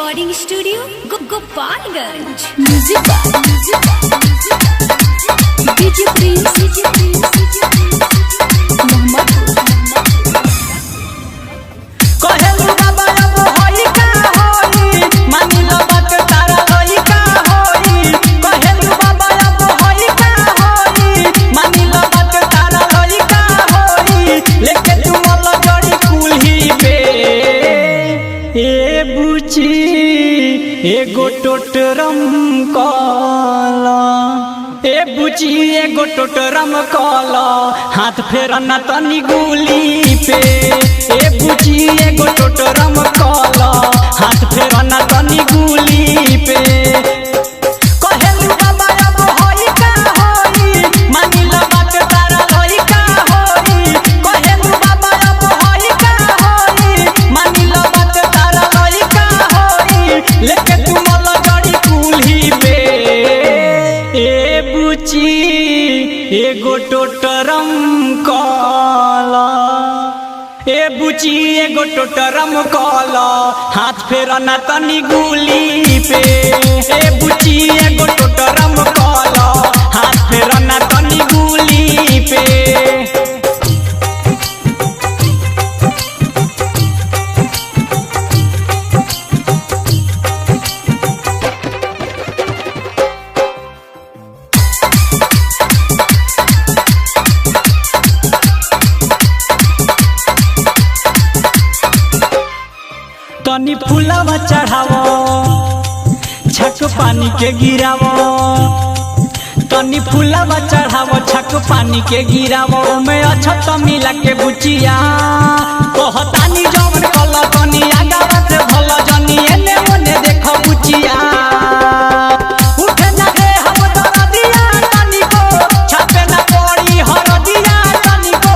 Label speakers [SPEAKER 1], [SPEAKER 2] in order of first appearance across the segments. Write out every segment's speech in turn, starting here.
[SPEAKER 1] Recording studio Gopalganj. DJ Prince
[SPEAKER 2] कहेलू बाबा अब होई का होई मानी लो बात तारा होई का होई। कहेलू बाबा अब होई का होई मानी लो बात तारा होई का होई। लेके तू मोला जड़ी कुल्ही पे ए बुची एगो टोटरम काला ए बुची एगो टोटरम काला हाथ फेरना तनी गुली पे। ए बुची एगो टोटरम काला हाथ फेरना तनी गुली पे। कहेलू बाबा अब होई का होई मानी लो बात तारा होई का होई। कहेलू बाबा अब होई का होई मानी लो बात तारा होई का होई। लेके तू मोला जड़ी कुल्ही पे ए बुची एगो टोटरम काला ए बुची एगो टोटरम काला हाथ फेरना तनी गुली पे। ए बुची एगो टोटरम काला हाथ फेरना तनी गुली पे। तनी फूलवा चढ़ावो छक पानी के गिरावो। तनी फूलवा चढ़ावो छक पानी के गिरावो। में अछत मिला के बुचिया कहतानी जवन कल तनी आगावा से भल जनी एने ओने देखो बुचिया। उठे ना रे हम दरदिया तनी को छापे ना पड़ी हरदिया तनी को।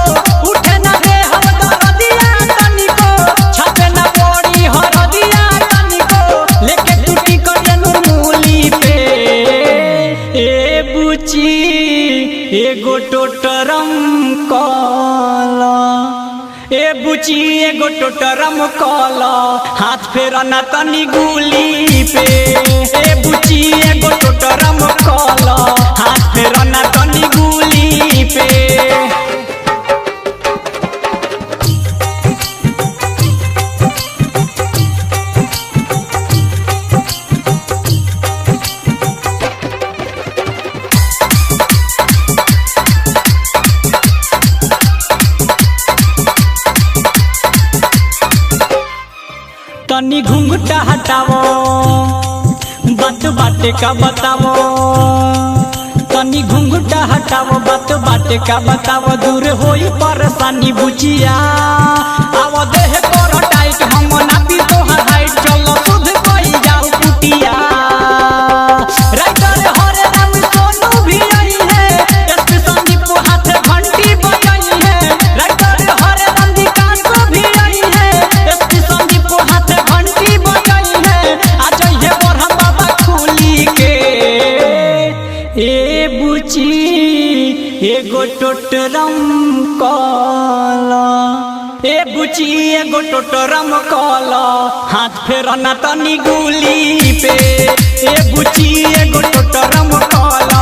[SPEAKER 2] उठे ना रे हम दरदिया तनी को छापे ना पड़ी हरदिया तनी को। लेके टूटी कटनु मूली पे ए बुची एगो टोटरम काला ए बुची एगो टोटरम काला हाथ फेरना तनी गुली पे। ए बुची एगो टोटरम काला हाथ फेरना तनी गुली पे। तनी घुंघटा हटावो बात बाटे का बतावो। तनी घुंघटा हटावो बात बाटे का बतावो। दूर होई परेशानी बुचिया आवो देह कर टाइट हम ना पी तोहर हाइट। चलो सुध कई जाऊ कुटिया राइटर हरे राम सोनू भी आई है। एसपी संदीप हाथ घंटी बजाई है। राइटर हरे राम दिकांत भी आई है। एसपी संदीप हाथ घंटी बजाई है। आज ये बरहम बाबा खुली के ए बुची एगो टोटरम काला ए बुची एगो टोटरम काला हाथ फेरना तनी गुली पे। ए बुची एगो टोटरम काला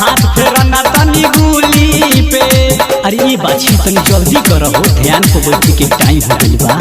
[SPEAKER 2] हाथ फेरना तनी गुली पे। अरे ये बाछी तनी जल्दी करहो ध्यान को बैठ के टाइम हो गइल बा।